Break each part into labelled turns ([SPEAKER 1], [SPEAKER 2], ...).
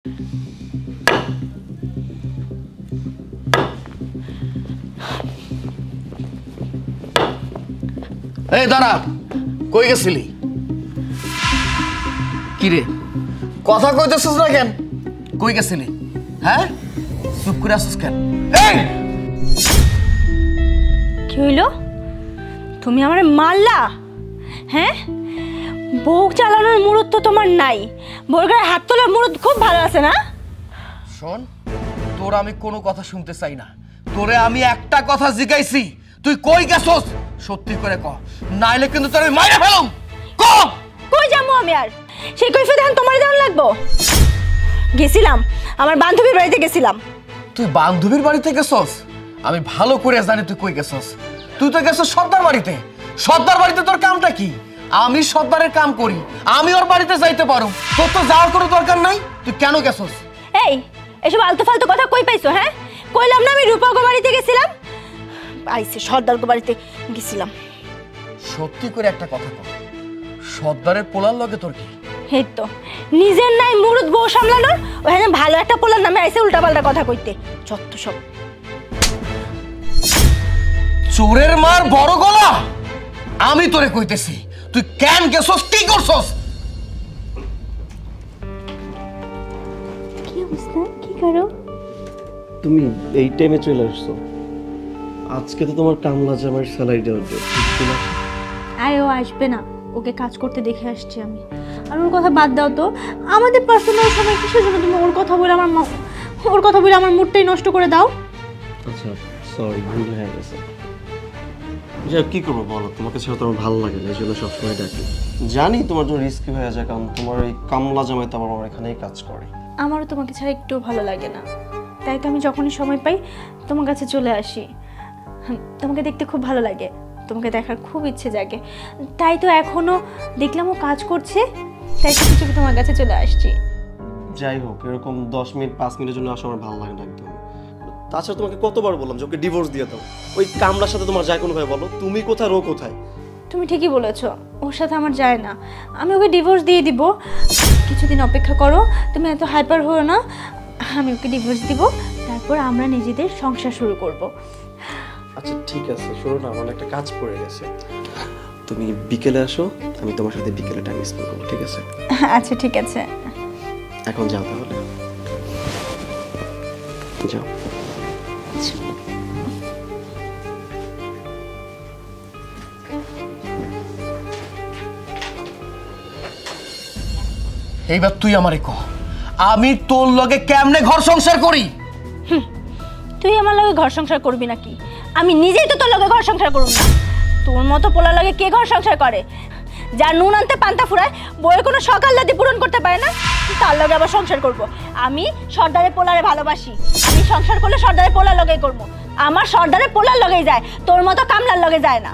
[SPEAKER 1] এই দাঁড়া, কই গেছিলি? কি রে কথা কইতেছিস না কেন? কই গেছিলি? হ্যাঁ, চুপ করে আসিস কেন? এই
[SPEAKER 2] কি হইল? তুমি আমারে মারলা? হ্যাঁ, বউ চালানোর মুরুদ তো তোমার নাই, বউর গায়ে হাত তোলার মুরুদ খুব ভালো আছে না?
[SPEAKER 1] শোন, তোর আমি কোনো কথা শুনতে চাই না। তোরে আমি একটা কথা জিজ্ঞাইছি, তুই কই গেছস? সত্যি করে ক, নাইলে কিন্তু তোর আমি মাইরা ফেলুম। ক
[SPEAKER 2] কই যাবো আমি? আর সেই কৈফিয়ত এখন তোমার দেওয়ান লাগবো? গেছিলাম, আমার বান্ধবীর বাড়িতে গেছিলাম।
[SPEAKER 1] তুই বান্ধবীর বাড়িতে গেছস? আমি ভালো করে জানি তুই কই গেছস। তুই তো গেছস সর্দার বাড়িতে। সর্দার বাড়িতে তোর কামটা কি? আমি সর্দারের কাম করি, আমি ওর বাড়িতে যাইতে পারো, তোর তো যাওয়ার কোনো দরকার নাই। তুই কেন গেছস?
[SPEAKER 2] এই এসব আলতু ফালতু কথা কই পাইছো? হ্যাঁ, কইলাম না আমি রূপাগো বাড়িতে গেছিলাম। আইছে সর্দারগো বাড়িতে গেছিলাম।
[SPEAKER 1] সত্যি করে একটা কথা কর, সর্দারের পোলার লগে তোর কি?
[SPEAKER 2] এই তো নিজের নাই মুরুদ বউ সামলানোর, ওখানে ভালো একটা পোলার নামে আইছে উল্টাপাল্টা কথা কইতে। যত সব
[SPEAKER 1] চোরের মার বড় গলা। আমি তোরে কইতেছি, তুই কেন গেছস, কি করছস?
[SPEAKER 2] কি অবস্থা? কি করো?
[SPEAKER 3] তুমি এই টাইমে চলে আসছো? আজকে তো তোমার কামলা জামার স্যালারি দেওয়ার ডেট।
[SPEAKER 2] আরে ও আসবে না, ওকে কাজ করতে দেখে আসছি আমি। আর ওর কথা বাদ দাও তো, আমাদের পার্সোনাল সময় কিসের জন্য তুমি ওর কথা বলে আমার মুডটাই নষ্ট করে দাও?
[SPEAKER 3] আচ্ছা সরি, ভুল হয়ে গেছে। যাই কি করবো বলো, তোমাকে ছাড়া তো আমার ভালো লাগে না, এই জন্য সবসময় ডাকি। জানি তোমার জন্য রিস্কি হয়ে যায়, কারণ তোমার এই কামলা জামাই তো আমার এখানেই কাজ করে।
[SPEAKER 2] আমারও তোমাকে ছাড়া একটু ভালো লাগে না, তাই তো আমি যখনই সময় পাই তোমার কাছে চলে আসি। তোমাকে দেখতে খুব ভালো লাগে, তোমাকে দেখার খুব ইচ্ছে জাগে, তাই তো এখনো দেখলাম ও কাজ করছে, তাই কিছু কিছু তোমার কাছে চলে আসছি।
[SPEAKER 3] যাই হোক, এরকম 10 মিনিট 5 মিনিটের জন্য আসা আমার ভালো লাগে না একদম। তাছাড়া তোমাকে কতবার বললাম যে ওকে ডিভোর্স দিয়ে দাও। ওই কামলার সাথে তোমার যায় কোনো ভাই বলো? তুমি কোথায়, ও কোথায়?
[SPEAKER 2] তুমি ঠিকই বলেছো, ওর সাথে আমার যায় না, আমি ওকে ডিভোর্স দিয়ে দিব। কিছুদিন অপেক্ষা করো, তুমি এত হাইপার হও না। আমি ওকে ডিভোর্স দিব, তারপর আমরা নিজেদের সংসার শুরু করব।
[SPEAKER 3] আচ্ছা ঠিক আছে, শোনো না, আমার একটা কাজ পড়ে গেছে। তুমি বিকেলে আসো, আমি তোমার সাথে বিকেলে টাইম স্পেন্ড করবো, ঠিক আছে?
[SPEAKER 2] আচ্ছা ঠিক আছে,
[SPEAKER 3] এখন যাও তাহলে, যাও।
[SPEAKER 1] এইবার তুই আমারে ক, আমি তোর লগে কেমনে ঘর সংসার করি?
[SPEAKER 2] তুই আমার লগে ঘর সংসার করবি নাকি? আমি নিজেই তো তোর লগে ঘর সংসার করব না। তোর মতো পোলা লগে কে ঘর সংসার করে? যার নুন আনতে পান্তা ফুরায়, বইয়ের কোনো সকাল রাতে পূরণ করতে পারে না, তার লগে আবার সংসার করব? আমি সর্দারের পোলারে ভালোবাসি, আমি সংসার করলে সর্দারের পোলার লগেই করব। আমার সর্দারের পোলার লগেই যায়, তোর মতো কামলার লগে যায় না।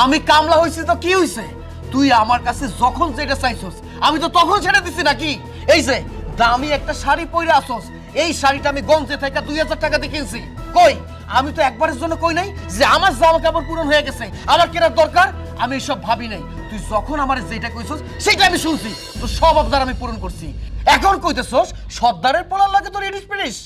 [SPEAKER 1] আমি কামলা হইছি তো কি হইছে? তুই আমার কাছে যখন যেটা চাইছস আমি তো তখন ছেড়ে দিছি নাকি? এই যে দামি একটা শাড়ি পরে আসছস, এই শাড়িটা আমি গঞ্জে থেকে 2000 টাকা দিয়ে কিনছি। কই, আমি তো একবারের জন্য কই নাই যে আমার জামা কাপড় পূরণ হয়ে গেছে, আমার কেনার দরকার। আমি এসব ভাবি নাই। তুই যখন আমার যেটা কইছস সেটা আমি শুনছি, তো সব আবদার আমি পূরণ করছি। এখন কইতেছস সর্দারের পোলার লাগে তোর ইডিস পিডিস?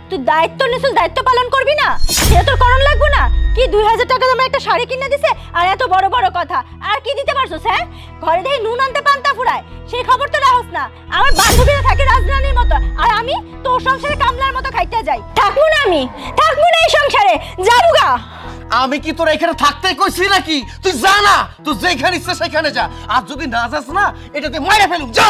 [SPEAKER 2] তুই দায়িত্ব নিছিস, দায়িত্ব পালন করবি না? সেটা তোর করণ লাগবে না? কি 2000 টাকা দামের একটা শাড়ি কিনে দিছে, আর এত বড় বড় কথা আর কি দিতে পারছস? হ্যাঁ, ঘরে দেখি নুন আনতে পান্তা ফুরায়, সেই খবর তো রাখস না। আমার বান্ধবীরা থাকে রাজরানীর মতো, আর আমি তোর সংসারে কামলার মতো খাইতে যাই। থাকবো না, আমি থাকবো না এই সংসারে, যাবুগা।
[SPEAKER 1] আমি কি তোর এখানে থাকতে কইছি নাকি? তুই যা না, তুই যেখানে ইচ্ছে সেখানে যা, আর যদি না যাস না এটাতে মাইরা ফেলুম। যা।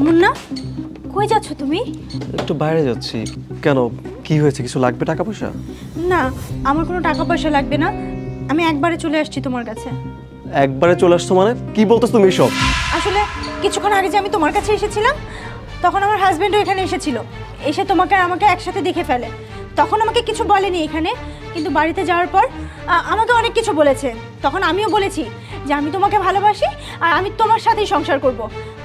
[SPEAKER 2] মুন্না, কই যাচ্ছ তুমি?
[SPEAKER 3] একটু বাইরে যাচ্ছি। কেন, কি হয়েছে? কিছু লাগবে টাকা পয়সা?
[SPEAKER 2] না, আমার কোনো টাকা পয়সা লাগবে না, আমি একবারে চলে আসছি তোমার কাছে।
[SPEAKER 3] একবারে চলে আসছো মানে? কি বলতেছ তুমি এসব?
[SPEAKER 2] আসলে কিছুক্ষণ আগে যে আমি তোমার কাছে এসেছিলাম, তখন আমার হাজবেন্ডও এখানে এসেছিল, এসে তোমাকে আর আমাকে একসাথে দেখে ফেলে। তখন আমাকে কিছু বলেনি এখানে, কিন্তু বাড়িতে যাওয়ার পর আমাকে অনেক কিছু বলেছে। তখন আমিও বলেছি যে আমি তোমাকে ভালোবাসি আর আমি তোমার সাথেই সংসার করব।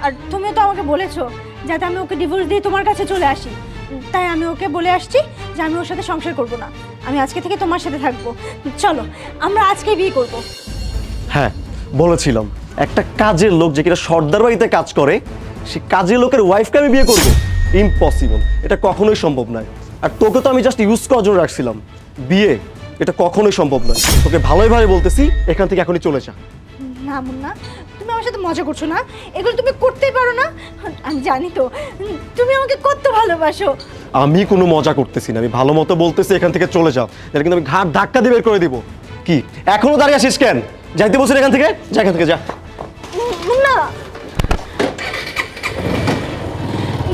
[SPEAKER 2] আর তুমিও তো আমাকে বলেছো যাতে আমি ওকে ডিভোর্স দিয়ে তোমার কাছে চলে আসি, তাই আমি ওকে বলে আসছি যে আমি ওর সাথে সংসার করব না, আমি আজকে থেকে তোমার সাথে থাকবো। চলো আমরা আজকে বিয়ে করব।
[SPEAKER 3] হ্যাঁ বলেছিলাম, একটা কাজের লোক যে কিনা সর্দার বাড়িতে কাজ করে, সে কাজের লোকের ওয়াইফকে আমি বিয়ে করব? ইম্পসিবল, এটা কখনোই সম্ভব নয়। আর তোকে তো আমি জাস্ট ইউজ করার জন্য রাখছিলাম, বিয়ে এটা কখনোই সম্ভব নয়। তোকে ভালোই ভাবে বলতেছি, এখান থেকে এখনই চলে যা।
[SPEAKER 2] না মুন্না, তুমি আমার সাথে মজা করছো না, এগুলো তুমি করতেই পারো না। আমি জানি তো তুমি আমাকে কত ভালোবাসো।
[SPEAKER 3] আমি কোনো মজা করতেছি না, আমি ভালো মতো বলতেছি এখান থেকে চলে যাও, এটা কিন্তু আমি ঘাট ধাক্কা দিয়ে বের করে দিব। কি এখনো দাঁড়িয়ে আসিস কেন? যাইতে বলছিস এখান থেকে, যা এখান থেকে যা।
[SPEAKER 2] মুন্না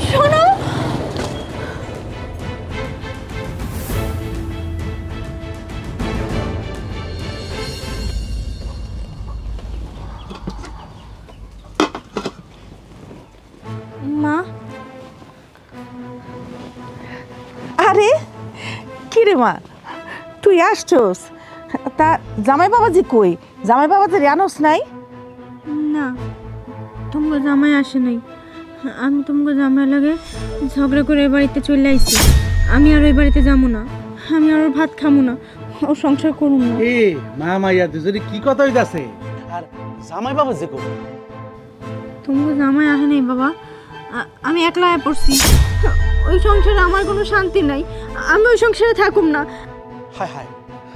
[SPEAKER 2] শোনো, মা।
[SPEAKER 4] আরে কি রে মা, তুই আসছস? তা জামাই বাবাজি কই? জামাই বাবাজি জানোস নাই?
[SPEAKER 2] না, তোমাকে জামাই আসে নাই। আমি তোমাকে জামাই লাগে ঝগড়া করে এই বাড়িতে চলে আইছি। আমি আর ওই বাড়িতে যাবো না, আমি আর ওর ভাত খাবো না, ও সংসার করুন না।
[SPEAKER 5] এ মা মাইয়া দুজনে কি কথা হইতাছে? আর জামাই বাবা যে কই?
[SPEAKER 2] তোমাকে জামাই আসে নাই বাবা, আমি একলা পড়ছি। ওই সংসারে আমার কোনো শান্তি নাই, আমি ওই সংসারে থাকুম না।
[SPEAKER 5] হায় হায়,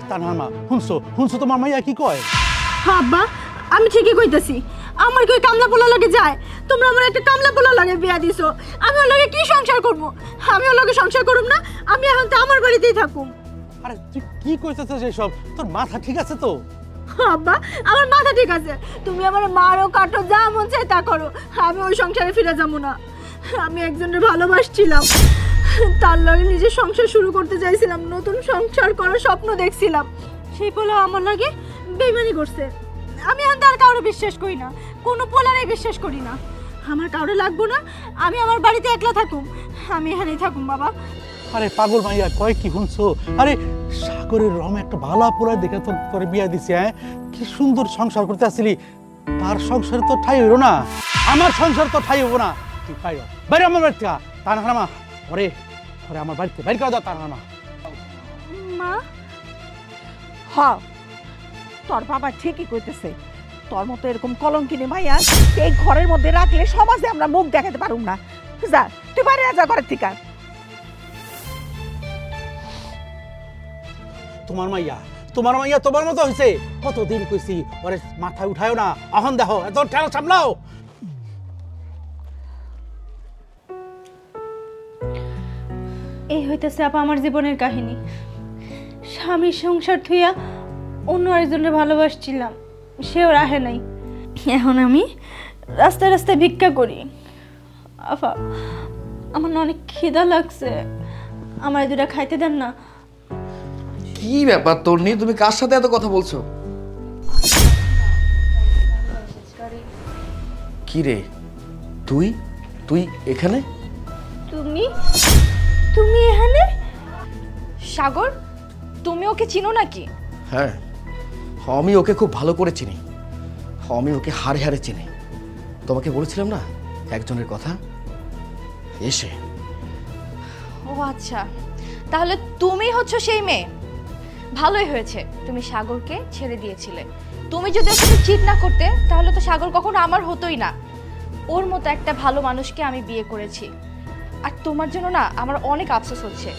[SPEAKER 5] তানহার মা শুনছো তোমার মাইয়া কি কয়?
[SPEAKER 2] হ্যাঁ আব্বা, আমি ঠিকই কইতাছি। আমার কি ওই কামলা পোলা লাগে যায়? তোমরা আমার একটা কামলা পোলা লাগে বিয়া দিছো, আমি ওর লগে কি সংসার করব? আমি ওর লগে সংসার করুম না, আমি এখন তো আমার বাড়িতেই থাকুম।
[SPEAKER 5] আরে তুই কি কইতেছিস এসব? তোর মাথা ঠিক আছে তো?
[SPEAKER 2] আব্বা, আমার মাথা ঠিক আছে, তুমি আমার মারো কাটো যা মন চায় তা করো, আমি ওই সংসারে ফিরে যাবো না। আমি একজনের ভালোবাসছিলাম, তার লগে নিজের সংসার শুরু করতে চাইছিলাম, নতুন সংসার করার স্বপ্ন দেখছিলাম। সেই পোলা আমার লাগে বেইমানি করছে। আমি এখন তার কাউরে বিশ্বাস করি না, কোনো পোলারেই বিশ্বাস করি না। আমার কাউরে লাগবো না, আমি আমার বাড়িতে একলা থাকুম, আমি এখানেই থাকুম বাবা।
[SPEAKER 5] আরে পাগল মাইয়া কয় কি শুনছো? আরে সাগরের রম একটা ভালো পোলা দেখে তোর বিয়া দিছি। হ্যাঁ, কি সুন্দর সংসার করতে আসছিলি, তার সংসারে তো ঠাই হইল না, আমার সংসার তো ঠাই হইব না। তুই পাই বাইরে আমার বাড়িতে, তানহার মা ওরে ওরে আমার বাড়িতে বাইরে করে দাও তানহার মা।
[SPEAKER 2] মা,
[SPEAKER 4] হ, তোর বাবা ঠিকই কইতেছে। তোর মতো এরকম কলঙ্কিনী মাইয়া এই ঘরের মধ্যে রাখলে সমাজে আমরা মুখ দেখাতে পারুম না। যা তুই বাইরে যা ঘরের থেকে।
[SPEAKER 5] তোমার মাইয়া তোমার মতো হয়েছে। কতদিন কইছি ওরে মাথায় উঠায়ও না, এখন দেখো এত ঠেলা সামলাও।
[SPEAKER 2] এই হইতেছে আপা আমার জীবনের কাহিনী। স্বামীর সংসার থুইয়া অন্য আরেকজনের ভালোবাসছিলাম, সেও রাহে নাই। এখন আমি রাস্তায় রাস্তায় ভিক্ষা করি। আপা, আমার না অনেক খিদা লাগছে, আমার দুটা খাইতে দেন না।
[SPEAKER 1] কি ব্যাপার তোর নিয়ে, তুমি কার সাথে এত কথা বলছো? কি রে তুই তুই এখানে?
[SPEAKER 2] তুমি তুমি এখানে?
[SPEAKER 6] সাগর, তুমি ওকে চিনো নাকি?
[SPEAKER 1] হ্যাঁ, আমি ওকে খুব ভালো করে চিনি, আমি ওকে হাড়ে হাড়ে চিনি। তোমাকে বলেছিলাম না একজনের কথা, এসে।
[SPEAKER 6] ও আচ্ছা, তাহলে তুমি হচ্ছে সেই মেয়ে। ভালোই হয়েছে তুমি সাগরকে ছেড়ে দিয়েছিলে। তুমি যদি ওর সাথে চিট না করতে তাহলে তো সাগর কখনো আমার হতোই না। ওর মতো একটা ভালো মানুষকে আমি বিয়ে করেছি, আর তোমার জন্য না আমার অনেক আফসোস হচ্ছে।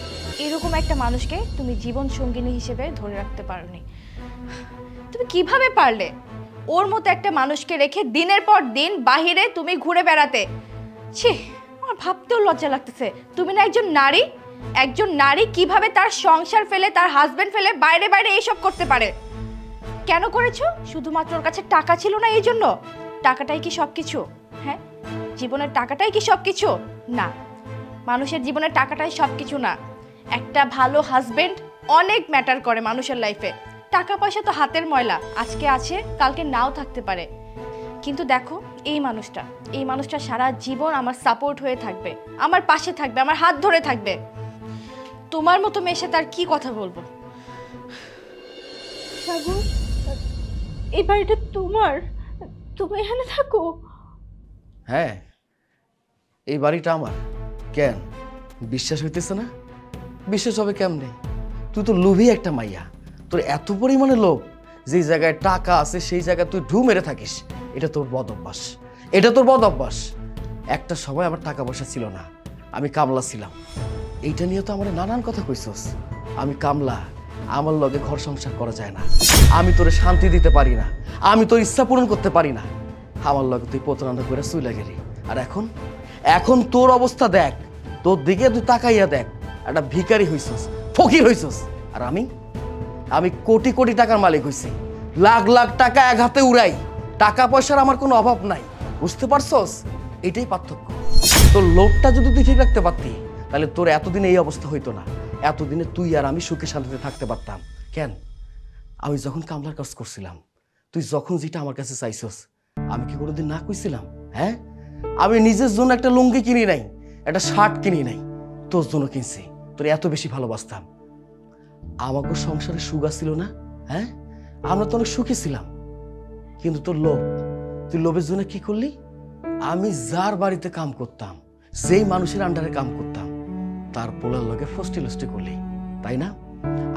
[SPEAKER 6] এরকম একটা মানুষকে তুমি জীবন সঙ্গিনী হিসেবে ধরে রাখতে পারোনি। তুমি কিভাবে পারলে ওর মতো একটা মানুষকে রেখে দিনের পর দিন বাহিরে তুমি ঘুরে বেড়াতে? ছি, আমার ভাবতেও লজ্জা লাগতেছে। তুমি না একজন নারী কিভাবে তার সংসার ফেলে, তার হাজবেন্ড ফেলে বাইরে বাইরে এইসব করতে পারে? কেন করেছো? শুধুমাত্র ওর কাছে টাকা ছিল না এই জন্য? টাকাটাই কি সবকিছু? হ্যাঁ, জীবনের টাকাটাই কি সবকিছু? না, মানুষের জীবনের টাকাটাই সবকিছু না। একটা ভালো হাজবেন্ড অনেক ম্যাটার করে মানুষের লাইফে। টাকা পয়সা তো হাতের ময়লা, আজকে আছে কালকে নাও থাকতে পারে। কিন্তু দেখো এই মানুষটা সারা জীবন আমার সাপোর্ট হয়ে থাকবে, আমার পাশে থাকবে, আমার হাত ধরে থাকবে। তোমার মতো মেয়ের সাথে আর কি কথা বলবো।
[SPEAKER 2] সাগর, এই বাড়িটা তোমার? তুমি এখানে থাকো?
[SPEAKER 7] হ্যাঁ, এই বাড়িটা আমার। কেন বিশ্বাস হইতেছে না? বিশ্বাস হবে কেমনে? তুই তো লোভী একটা মাইয়া, তোর এত পরিমাণে লোভ, যেই জায়গায় টাকা আছে সেই জায়গায় তুই ঢু মেরে থাকিস। এটা তোর বদ অভ্যাস, এটা তোর বদ অভ্যাস। একটা সময় আমার টাকা পয়সা ছিল না, আমি কামলা ছিলাম। এইটা নিয়ে তো আমার নানান কথা কইছস। আমি কামলা, আমার লগে ঘর সংসার করা যায় না, আমি তোরে শান্তি দিতে পারি না, আমি তোর ইচ্ছা পূরণ করতে পারি না। আমার লগে তুই প্রতারণা করে চুইলা গেলি। আর এখন এখন তোর অবস্থা দেখ, তোর দিকে তুই তাকাইয়া দেখ, একটা ভিখারি হইছস, ফকির হইছস। আর আমি কোটি কোটি টাকার মালিক হইছি, লাখ লাখ টাকা এক হাতে উড়াই। টাকা পয়সার আমার কোনো অভাব নাই, বুঝতে পারছস? এটাই পার্থক্য। তোর লোভটা যদি তুই ঠিক রাখতে পারতি, তাহলে তোর এতদিনে এই অবস্থা হইতো না। এতদিনে তুই আর আমি সুখে শান্তিতে থাকতে পারতাম। কেন? আমি যখন কামলার কাজ করছিলাম, তুই যখন যেটা আমার কাছে চাইছস, আমি কি কোনোদিন না কইছিলাম? হ্যাঁ, আমি নিজের জন্য একটা লুঙ্গি কিনি নাই, একটা শার্ট কিনি নাই, তোর জন্য কিনছি। তোর এত বেশি ভালোবাসতাম। আমাকে সংসারে সুখ ছিল না? হ্যাঁ, আমরা তো অনেক সুখী ছিলাম। কিন্তু তোর লোভ, তুই লোভের জন্য কি করলি? আমি যার বাড়িতে কাম করতাম, যেই মানুষের আন্ডারে কাম করতাম, তার পোলার লগে ফষ্টি করলি, তাই না?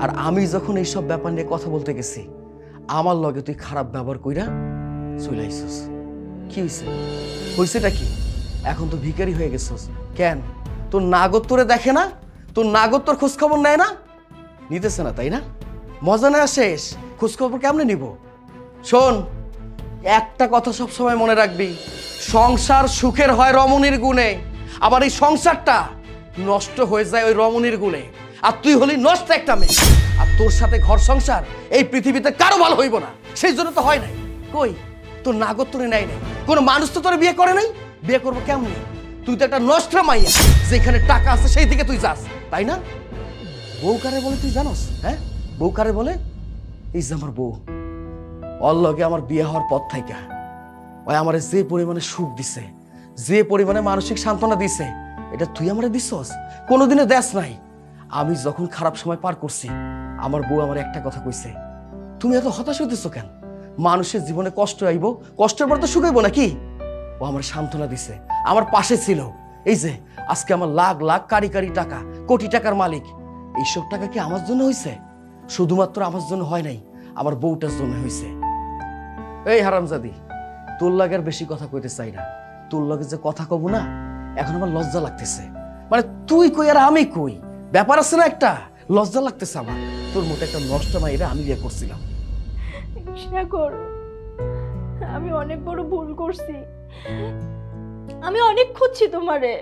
[SPEAKER 7] আর আমি যখন এইসব ব্যাপার নিয়ে কথা বলতে গেছি, আমার লগে তুই খারাপ ব্যবহার কইরা চলে আইসস। কি হয়েছে? হয়েছেটা কি? এখন তো ভিখারি হয়ে গেছস। কেন? তোর নাগর তোরে দেখে না? তোর নাগর তোর খোঁজখবর নেয় না? নিতেছে না, তাই না? মজা নেওয়া শেষ, খোঁজখবর কেমনে নিব? শোন, একটা কথা সবসময় মনে রাখবি, সংসার সুখের হয় রমণীর গুণে, আবার এই সংসারটা নষ্ট হয়ে যায় ওই রমণীর গুণে। আর তুই হলি নষ্ট একটা মেয়ে, আর তোর সাথে ঘর সংসার এই পৃথিবীতে কারো ভালো হইব না। সেই জন্য তো হয় নাই। কই তোর নাগর তোরে নেয় নাই, কোনো মানুষ তো তোরে বিয়ে করে নাই। বিয়ে করবো কেমন? তুই তো একটা নষ্ট মাইয়া, যেখানে টাকা আছে সেই দিকে তুই যাস, তাই না? বউ কারে বলে তুই জানোস? হ্যাঁ, বউ কারে বলে? এই যে আমার বউ, ওর লগে আমার বিয়ে হওয়ার পর থাইকা ওই আমার যে পরিমাণে সুখ দিছে, যে পরিমাণে মানসিক সান্ত্বনা দিছে, এটা তুই আমারে দিছস? কোনোদিনে দেশ নাই। আমি যখন খারাপ সময় পার করছি, আমার বউ আমার একটা কথা কইছে, তুমি এত হতাশ হইতেছো কেন? মানুষের জীবনে কষ্ট আইব, কষ্টের পর তো সুখ আইব নাকি? ও আমার সান্ত্বনা দিছে, আমার পাশে ছিল। এই যে আজকে আমার লাখ লাখ কারি কারি টাকা, কোটি টাকার মালিক, এইসব টাকা কি আমার জন্য হয়েছে? শুধুমাত্র আমার জন্য হয় নাই, আমার বউটার জন্য হয়েছে। এই হারামজাদি, তোর লাগে আর বেশি কথা কইতে চাই না। তোর লাগে যে কথা কব না, এখন আমার লজ্জা লাগতেছে। মানে তুই কই আর আমি কই, ব্যাপার আছে না একটা, লজ্জা লাগতেছে আমার। তোর মতো একটা নষ্ট মাইরা আমি বিয়ে করছিলাম।
[SPEAKER 2] সাগর, আমি অনেক বড় ভুল করছি। আমি অনেক খুঁজছি তোমারে,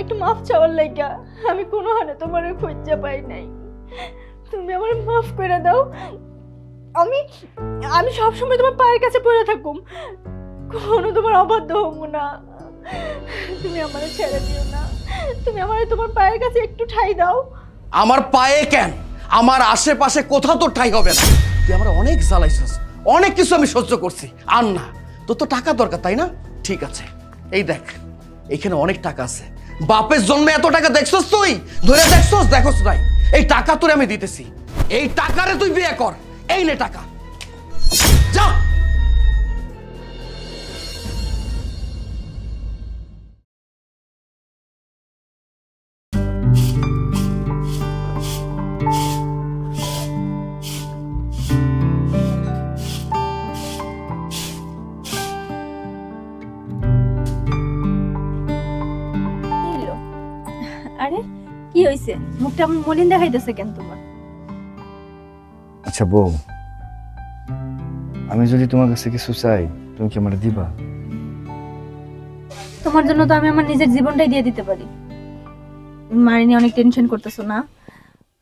[SPEAKER 2] একটু মাফ চাওয়ার লাইগা। আমি কোনো হানে তোমারে খুঁজে পাই নাই, তুমি আমার মাফ করে দাও। আমি আমি সবসময় তোমার পায়ের কাছে পড়ে থাকুম, কোনো তোমার অবাধ্য হবো না। তুমি আমারে ছেড়ে দিও না, তুমি আমারে তোমার পায়ের কাছে একটু ঠাই দাও।
[SPEAKER 7] আমার পায়ে কেন, আমার আশেপাশে কোথাও তোর ঠাই হবে না। তুই আমার অনেক জ্বালাইছিস, অনেক কিছু আমি সহ্য করছি। আর না, তোর তো টাকা দরকার, তাই না? ঠিক আছে, এই দেখ, এখানে অনেক টাকা আছে। বাপের জন্মে এত টাকা দেখছস তুই? ধরে দেখছস? দেখছস নাই? এই টাকা তোরে আমি দিতেছি, এই টাকারে তুই বিয়ে কর। এই নে টাকা, যা।
[SPEAKER 2] আরে কি হইছে? মুখটা মলিন দেখাইতেছে কেন তোমার?
[SPEAKER 8] আচ্ছা বউ, আমি যদি তোমার কাছে কিছু চাই, তুমি কি আমার দিবা?
[SPEAKER 2] তোমার জন্য তো আমি আমার নিজের জীবনটাই দিয়ে দিতে পারি। মারি নিয়ে অনেক টেনশন করতেছো না?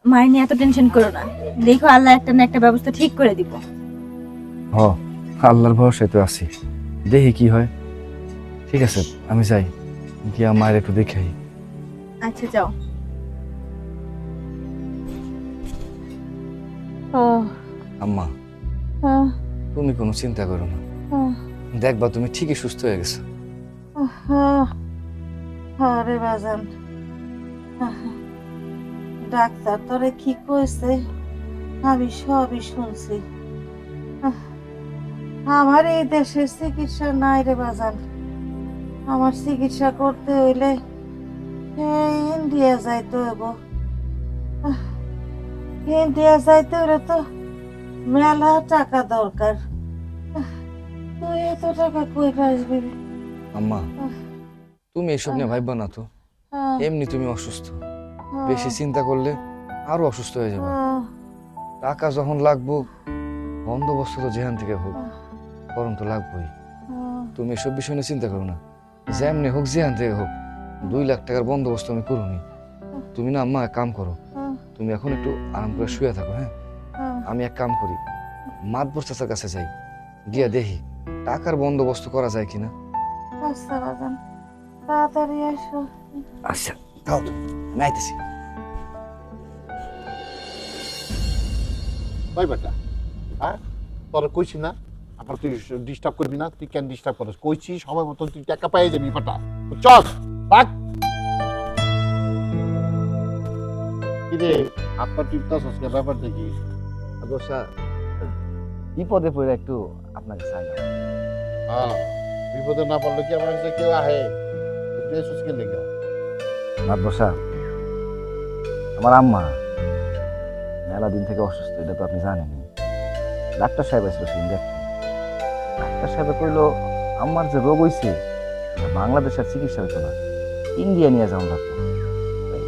[SPEAKER 2] মারি নিয়ে এত টেনশন করো না, দেখো আল্লাহ একটা না একটা ব্যবস্থা ঠিক করে দিব।
[SPEAKER 8] হ, আল্লাহর ভরসায় তো আছি, দেখি কি হয়। ঠিক আছে, আমি যাই, গিয়ে মায়ের একটু দেখাই।
[SPEAKER 2] আচ্ছা যাও।
[SPEAKER 8] আম্মা, তুমি কোনো চিন্তা করো না, দেখবা তুমি ঠিকই সুস্থ হয়ে গেছো।
[SPEAKER 4] আরে বাজান,
[SPEAKER 9] ডাক্তার তোরে কি কইছে আমি সবই শুনছি। আমার এই দেশের চিকিৎসা নাই রে বাজান। আমার চিকিৎসা করতে হইলে ইন্ডিয়া যাইতে হইব। ইন্ডিয়া যাইতে হলে তো মেলা টাকা দরকার। তুই এত টাকা কই পাসবি?
[SPEAKER 8] আম্মা তুমি এসব নিয়ে ভাববা না তো, এমনি তুমি অসুস্থ, বেশি চিন্তা করলে আরো অসুস্থ হয়ে যাবে। টাকা যখন লাগবো বন্দোবস্ত তো যেখান থেকে হোক করণ তো লাগবোই। তুমি এসব বিষয় নিয়ে চিন্তা করো না, যেমনি হোক যেখান থেকে হোক 2 লাখ টাকার বন্দোবস্ত আমি করুনি। তুমি না আম্মা এক কাম করো, তুমি এখন একটু আরাম করে শুয়ে থাকো। হ্যাঁ আমি এক কাম করি, মাতবর চাচার কাছে যাই, গিয়া দেখি টাকার বন্দোবস্ত করা যায় কিনা।
[SPEAKER 9] আচ্ছা বাজান তাড়াতাড়ি আসো।
[SPEAKER 8] আচ্ছা তাও তো আমি আইতেছি।
[SPEAKER 10] ভাই বেটা, হ্যাঁ তোরা কইছি না আবার তুই ডিস্টার্ব করবি না। তুই কেন ডিস্টার্ব করিস? কইছি সময় মতন তুই টাকা পাই যাবি বেটা। চল থাক। কিরে আপনার টিপটাস আজকে ব্যাপার দেখি?
[SPEAKER 8] বসা বিপদে পড়ে একটু আপনাকে চাই।
[SPEAKER 10] হ্যাঁ বিপদে না পড়লে কি আমার কাছে কেউ আহে? কে লেগে
[SPEAKER 8] বসা আমার আম্মা মেলা দিন থেকে অসুস্থ, এটা তো আপনি জানেন। ডাক্তার সাহেব আসলো সেদিন দেখতে। ডাক্তার সাহেব কইলো আমার যে রোগ হয়েছে বাংলাদেশের চিকিৎসা হইতো না, ইন্ডিয়া নিয়ে যাওয়া লাগতো।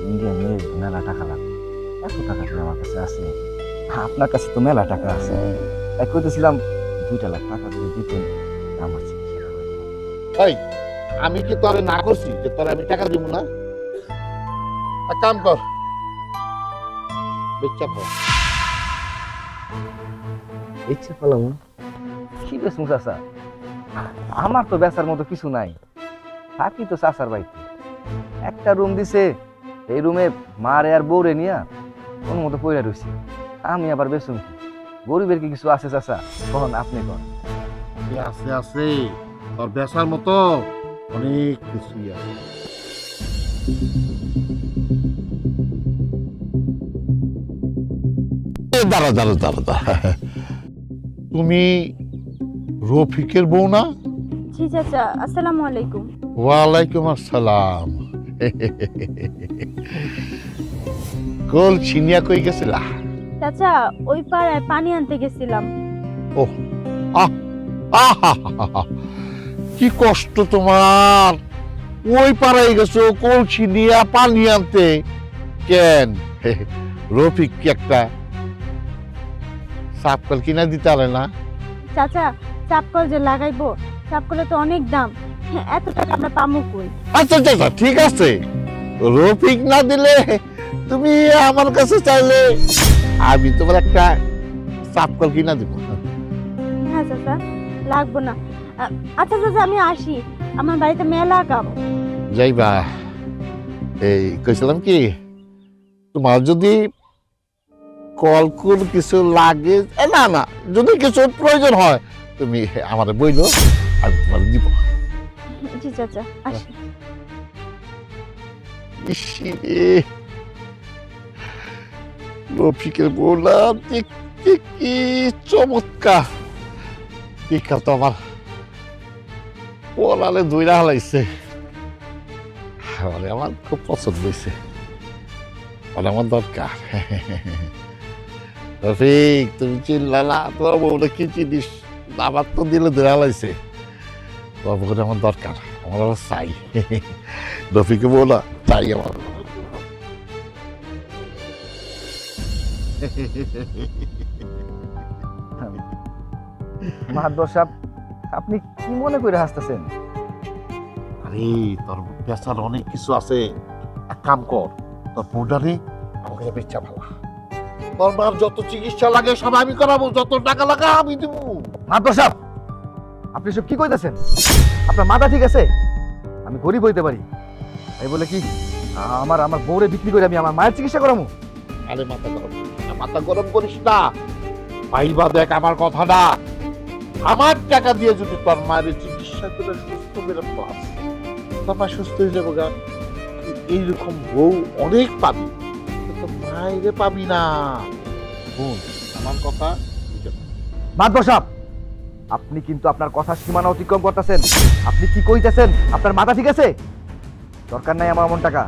[SPEAKER 8] ইন্ডিয়া নিয়ে মেলা টাকা লাগবে। এত টাকা তো আমার কাছে আছে, আপনার কাছে তো মেলা টাকা আছে। তাই কইতেছিলাম 2 লাখ টাকা যদি দিতেন আমার চিকিৎসা।
[SPEAKER 10] আমি কি তোরে না করছি যে তোরে আমি টাকা দিব না? এক কাম কর, বেচা কর।
[SPEAKER 8] ইচ্ছে পেলাম কি বেসমু চাচা? আমার তো বেচার মতো কিছু নাই, থাকি তো চাচার বাড়িতে। একটা রুম দিছে, এই রুমে মারে আর বউরে নিয়া কোন মতো পয়রা রয়েছে। আমি আবার বেসুম কি? গরিবের কি কিছু আছে চাচা? কখন আপনি কন।
[SPEAKER 10] আছে আছে, তোর বেচার মতো অনেক কিছুই আছে। দাঁড়া দাঁড়া দাঁড়া দাঁড়া, তুমি রফিকের বউ না?
[SPEAKER 2] জি চাচা, আসসালামু আলাইকুম।
[SPEAKER 10] ওয়ালাইকুম আসসালাম। গোল ছিনিয়া কই গেছিলা?
[SPEAKER 2] চাচা ওই পাড়ায় পানি আনতে গেছিলাম।
[SPEAKER 10] ও কি কষ্ট তোমার, ওই পাড়ায় গেছো কলছি নিয়ে পানি আনতে? কেন রফিক কি একটা সাপকল কিনা দিতে পারে না?
[SPEAKER 2] চাচা চাপকল যে লাগাইবো, চাপকলে তো অনেক দাম, এত টাকা আমরা পামু কই?
[SPEAKER 10] আচ্ছা আচ্ছা ঠিক আছে, রফিক না দিলে তুমি আমার কাছে চাইলে আমি তোমার একটা সাপকল কিনা দিব।
[SPEAKER 2] না চাচা লাগবো না। আচ্ছা চাচা আমি আসি, আমার বাড়িতে মেলা কাম।
[SPEAKER 10] যাইবা? এই কইছিলাম কি, তোমার যদি কলকুল কিছু লাগে, না না যদি কিছু প্রয়োজন হয় তুমি আমার বইলো, আমি তোমার দিব।
[SPEAKER 2] জি চাচা আসি।
[SPEAKER 10] রফিকের বললাম দেখতে কি চমৎকার, দেখা তো আমার পলালে ধইরা হালাইছে। আমার খুব পছন্দ হয়েছে, আমার দরকার। রফিক তুমি চিল্লালা, তোমার বউটা কি জিনিস, আমার তো দিলে ধরে হালাইছে। তোমার বউটা আমার দরকার, আমার আবার চাই। রফিকে বলা চাই আমার।
[SPEAKER 8] মাহাদ্দর সাহেব আপনি কি মনে করে হাসতেছেন?
[SPEAKER 10] আরে তোর বেচার অনেক কিছু আছে, এক কাম কর, তোর বউটারে আমাকে বেচা ভালা। তোর মার যত চিকিৎসা লাগে সব আমি করাবো, যত টাকা লাগে আমি দিব।
[SPEAKER 8] মাহাদ্দর সাহেব আপনি সব কি কইতেছেন? আপনার মাথা ঠিক আছে? আমি গরিব হইতে পারি, এই বলে কি আমার আমার বউরে বিক্রি করে আমি আমার মায়ের চিকিৎসা করাবো?
[SPEAKER 10] আরে মাথা গরম করিস না, ভাইবা দেখ আমার কথাটা। আমার টাকা দিয়ে যদি তোর মায়ের চিকিৎসা করে সুস্থ বেরোত, তোর মা সুস্থ হয়ে যাবো। এইরকম বউ অনেক পাবি, তোর মা মাইরে পাবি না। শোন আমার কথা,
[SPEAKER 11] মাদবর সাহেব, আপনি কিন্তু আপনার কথা সীমানা অতিক্রম করতেছেন। আপনি কি কইতেছেন? আপনার মাথা ঠিক আছে? দরকার নাই আমার এমন টাকা।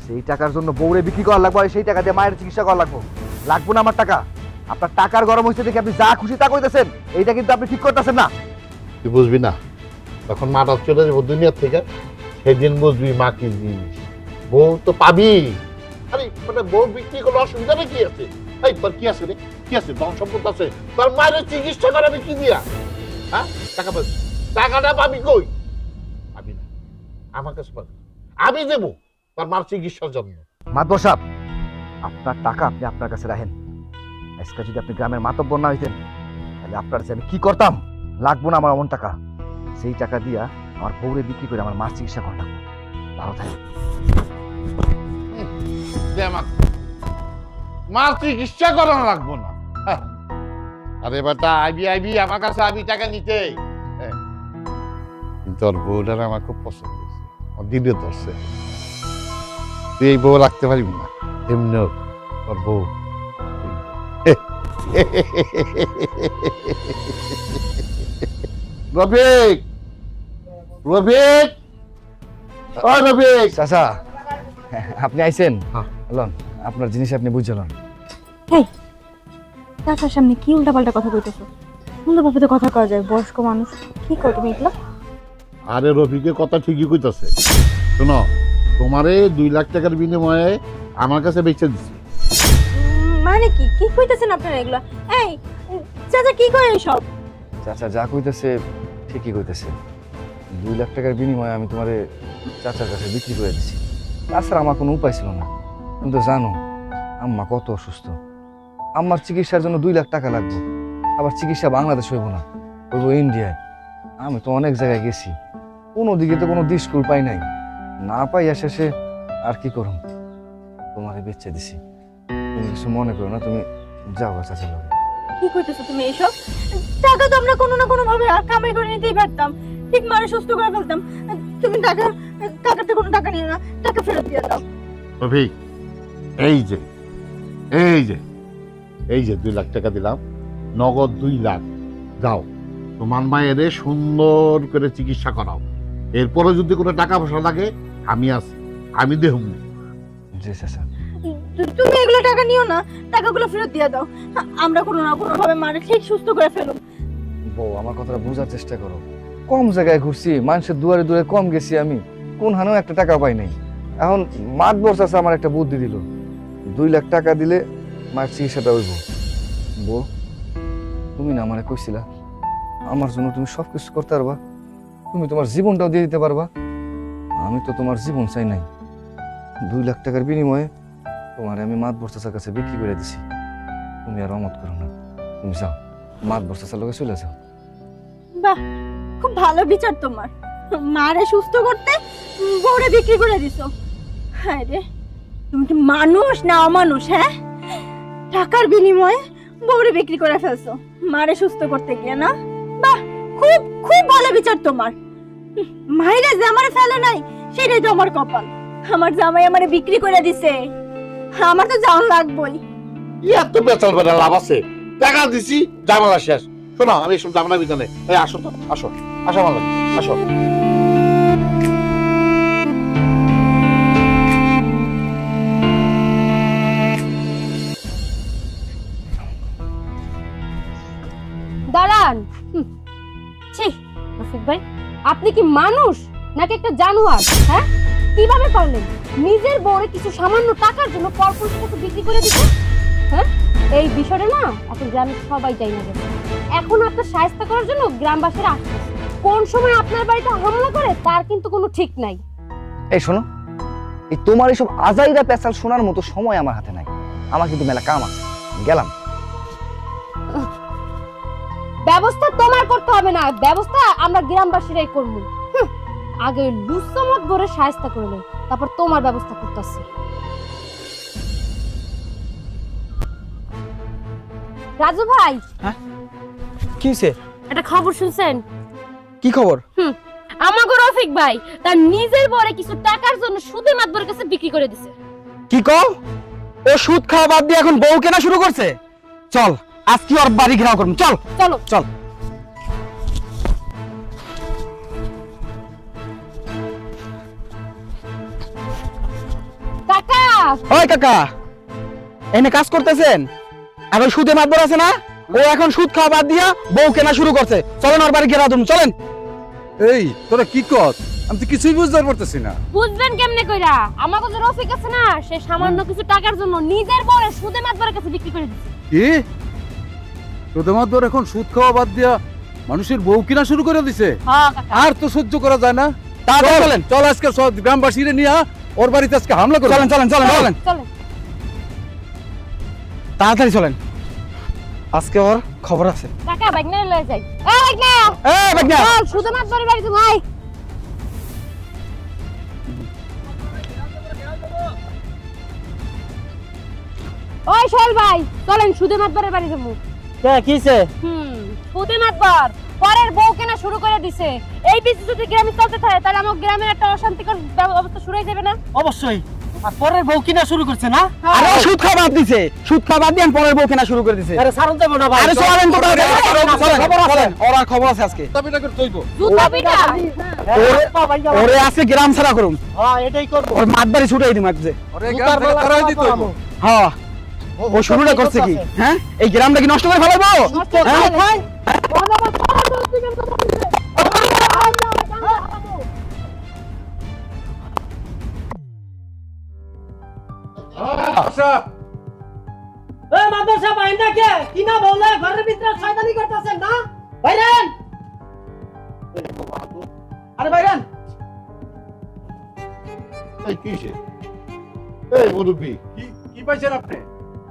[SPEAKER 11] সেই টাকার জন্য বউরে বিক্রি করা লাগবে, সেই টাকা দিয়ে মায়ের চিকিৎসা করা লাগবে। লাগবো না আমার টাকা। আপনার টাকার গরম হয়েছে দেখে আপনি যা খুশি তা কইতেছেন, এইটা কিন্তু আপনি ঠিক করতেছেন না।
[SPEAKER 10] তুই বুঝবি না, তখন মাটা চলে যাবো দুনিয়ার থেকে, সেদিন বুঝবি মা কি জিনিস। বউ তো পাবি। আরে মানে বউ বিক্রি করলে অসুবিধাটা কি আছে? এই তোর কি আছে রে? কি আছে? ধন সম্পদ আছে? তোর মায়ের চিকিৎসা করাবে কি দিয়া? হ্যাঁ, টাকা পাবি? টাকাটা পাবি কই? পাবি না, আমার কাছে পাবি। আমি দেবো তোর মার চিকিৎসার জন্য।
[SPEAKER 11] মাদবর সাহেব, আপনার টাকা আপনি আপনার কাছে রাখেন। আজকে যদি আপনি গ্রামের মাতব্বর না হইতেন, তাহলে আপনার কাছে আমি কি করতাম? লাগবো না আমার এমন টাকা। সেই টাকা দিয়া আমার বউরে বিক্রি করে আমার মার চিকিৎসা করা লাগবে। ভালো থাকে।
[SPEAKER 10] মার চিকিৎসা করানো লাগবো না। আরে বেটা, আইবি আমার কাছে আইবি টাকা নিতে। কিন্তু ওর বউটার আমার খুব পছন্দ হয়েছে, আমার দিলে ধরছে। তুই এই বউ রাখতে পারবি না, এমনি তোর বউ। রফিক, রফিক, ও রফিক।
[SPEAKER 7] চাচা, আপনি আইছেন? লন, আপনার জিনিস আপনি বুঝলেন।
[SPEAKER 2] এই চাচার সামনে কি উল্টাপাল্টা কথা কইতেছো? সুন্দরভাবে তো কথা কওয়া যায়, বয়স্ক মানুষ। কি কর তুমি এগুলা?
[SPEAKER 10] আরে রফিকের কথা ঠিকই কইতাছে। শোনো, তোমারে 2 লাখ টাকার বিনিময়ে আমার কাছে বেচে দিছি।
[SPEAKER 2] মানে কি কি কইতেছেন আপনারা এগুলা? এই চাচা কি কয় এসব?
[SPEAKER 7] চাচা যা কইতেছে ঠিকই কইতেছে। 2 লাখ টাকার বিনিময়ে আমি তোমারে চাচার কাছে বিক্রি করে দিছি। তাছাড়া আমার কোনো উপায় ছিল না। কিন্তু জানো আম্মা কত অসুস্থ। আম্মার চিকিৎসার জন্য 2 লাখ টাকা লাগবে। আবার চিকিৎসা বাংলাদেশ হইব না, হইব ইন্ডিয়ায়। আমি তো অনেক জায়গায় গেছি, কোনো দিকে তো কোনো দিশকুল পাই নাই। না পাইয়া শেষে আর কি করুম, তোমারে বেচে দিছি। তুমি কিছু মনে করো না, তুমি যাও চাচার লগে।
[SPEAKER 2] কি কইতেছো তুমি এসব? টাকা তো আমরা কোনো না কোনো ভাবে কামাই করে নিতেই পারতাম, ঠিক মারে সুস্থ করে ফেলতাম। তুমি টাকাতে কোনো টাকা নিও না, টাকা ফেরত দিয়ে দাও।
[SPEAKER 10] রফিক, এই যে এই যে এই যে 2 লাখ টাকা দিলাম, নগদ 2 লাখ। যাও তোমার মায়ের সুন্দর করে চিকিৎসা করাও। এরপরে যদি কোনো টাকা পয়সা লাগে আমি আছি, আমি দেহুম।
[SPEAKER 7] জি চাচা।
[SPEAKER 2] তুমি এগুলো টাকা নিও না, টাকাগুলো ফেরত দিয়ে দাও। আমরা কোনো না কোনো ভাবে মারে ঠিক সুস্থ করে ফেলুম।
[SPEAKER 7] বউ, আমার কথাটা বোঝার চেষ্টা করো। কম জায়গায় ঘুরছি, মানুষের দুয়ারে দুয়ারে কম গেছি আমি, কোন হানেও একটা টাকা পাই নাই। এখন মাতবর চাচা আমার একটা বুদ্ধি দিল, 2 লাখ টাকা দিলে মায়ের চিকিৎসাটা হইব। বউ, তুমি না আমারে কইছিলা আমার জন্য তুমি সবকিছু করতে পারবা, তুমি তোমার জীবনটাও দিয়ে দিতে পারবা। আমি তো তোমার জীবন চাই নাই। 2 লাখ টাকার বিনিময়ে তোমার আমি মাতবর চাচার কাছে বিক্রি করে দিছি। তুমি আর অমত করো না, তুমি যাও মাতবর চাচার লগে চলে যাও।
[SPEAKER 2] বাহ, খুব ভালো বিচার তোমার। মারে সুস্থ করতে বউরে বিক্রি করে দিছো। হ্যাঁ রে, তুমি কি মানুষ না অমানুষ? হ্যাঁ, টাকার বিনিময়ে বউরে বিক্রি করে ফেলছো মারে সুস্থ করতে গিয়ে, না? বাহ, খুব খুব ভালো বিচার তোমার। মাইরে যে আমারে ফেলে নাই, সেটাই তো আমার কপাল। আমার জামাই আমারে বিক্রি করে দিছে, আমার তো জান লাগবই।
[SPEAKER 10] এত বেতাল বেড়া লাভ আছে? টাকা দিছি, জামালা শেষ। শোনো, আমি এসব জামালা বিধানে। এই আসো তো, আসো আসো আমার লাগে, আসো।
[SPEAKER 12] দাঁড়ান। ছি রফিক ভাই, আপনি কি মানুষ নাকি একটা জানোয়ার? হ্যাঁ, কিভাবে পারলেন নিজের বউরে কিছু সামান্য টাকার জন্য পরপুরুষের কাছে বিক্রি করে দিতে? হ্যাঁ, এই বিষয়টা না এখন গ্রামের সবাই চাই না। এখন আপনার সাহায্য করার জন্য গ্রামবাসীরা আসছে। কোন সময় আপনার বাড়িতে হামলা করে তার কিন্তু কোনো ঠিক নাই।
[SPEAKER 11] এই শোনো, এই তোমার এইসব আজাইরা পেশাল শোনার মতো সময় আমার হাতে নাই। আমার কিন্তু মেলা কাম আছে, গেলাম।
[SPEAKER 12] ব্যবস্থা তোমার করতে হবে না, ব্যবস্থা আমরা গ্রামবাসীরাই করবো। আগে লুসামত ভরে সাহায্য করলে তারপর তোমার ব্যবস্থা করতেছি। রাজু ভাই,
[SPEAKER 13] কি হইছে?
[SPEAKER 12] একটা খবর শুনছেন?
[SPEAKER 13] কি খবর?
[SPEAKER 12] আমাগো রফিক ভাই তার নিজের বরে কিছু টাকার জন্য সুদে মাতবরের কাছে বিক্রি করে দিছে।
[SPEAKER 13] কি কও? ও সুদ খাওয়া বাদ দিয়ে এখন বউ কেনা শুরু করছে। চল আজকে ওর বাড়ি ঘেরাও করুন। চল
[SPEAKER 12] চলো
[SPEAKER 13] চল।
[SPEAKER 12] কাকা
[SPEAKER 13] ওই কাকা, এনে কাজ করতেছেন? এখন সুদে মাতবর আছে না, ও এখন সুদ খাওয়া বাদ দিয়া বউ কেনা শুরু করছে। চলেন ওর বাড়ি ঘেরাও করুন, চলেন।
[SPEAKER 5] এই তোরা কি কর? আমি তো কিছুই বুঝতে পারতেছি না।
[SPEAKER 12] বুঝবেন কেমনে কইরা? আমাকে যে রফিক আছে না, সে সামান্য কিছু টাকার জন্য নিজের বউরে সুদে মাতবরের কাছে বিক্রি করে দিচ্ছে।
[SPEAKER 5] কি প্রথমত এখন সুদ খাওয়া বাদ দিয়া মানুষের বউ কিনা শুরু করে দিছে?
[SPEAKER 12] হ্যাঁ কাকা।
[SPEAKER 5] আর তো সহ্য করা যায় না।
[SPEAKER 13] তাড়াতাড়ি চলেন।
[SPEAKER 5] চল আজকে সব গ্রামবাসীরে নিয়ে ওর বাড়িতে আজকে হামলা করব।
[SPEAKER 13] চলেন চলেন চলেন চলেন
[SPEAKER 12] চলেন
[SPEAKER 13] তাড়াতাড়ি চলেন, আজকে ওর খবর আছে।
[SPEAKER 12] কাকা বাইক নিয়ে লয়ে যাই। এই বাইক না,
[SPEAKER 13] এই বাইক না,
[SPEAKER 12] চল সুদে মাতবরের বাড়িতে ভাই। ওই সোহেল ভাই, চলেন সুদে মাতবরের বাড়ি যাবো।
[SPEAKER 13] কে কিছে?
[SPEAKER 12] সুদে মাতবর পরের বউ কেনা শুরু করে দিছে। এই বিচি যদি গ্রামে চলতে থাকে তাহলে আমার গ্রামের একটা অশান্তিকর অবস্থা শুরু হয়ে যাবে না?
[SPEAKER 13] অবশ্যই। আর পরের বউ কিনা শুরু করছে না? আরে ও সুদ খাওয়া বাদ দিছে, সুদ খাওয়া বাদ দিয়ে পরের বউ কিনা শুরু করে দিছে। আরে সারন দেব না ভাই। আরে চলেন তো তাহলে, খবর আছে, ওর আর খবর আছে আজকে।
[SPEAKER 5] তবে না করে তৈব
[SPEAKER 12] জুতা পিটা
[SPEAKER 13] ওরে আছে গ্রাম ছাড়া করুন।
[SPEAKER 1] হ্যাঁ এটাই করব।
[SPEAKER 13] ওর মাতবাড়ি ছুটাই দিম আজকে।
[SPEAKER 5] ওরে গ্রাম থেকে তারাই দিত।
[SPEAKER 13] হ্যাঁ ও শুরুটা করছে কি? হ্যাঁ এই গ্রামটা কি নষ্ট করে ফেলাবো? হ্যাঁ
[SPEAKER 5] আচ্ছা
[SPEAKER 1] এই মাদ্রাসা বাইন্দা কে কি না বলে ঘরের ভিতরে শয়তানি করতেছেন না? বাইরেন। আরে বাইরেন।
[SPEAKER 10] এই কিসে? এই মুরব্বি
[SPEAKER 5] কি পাইছেন আপনি?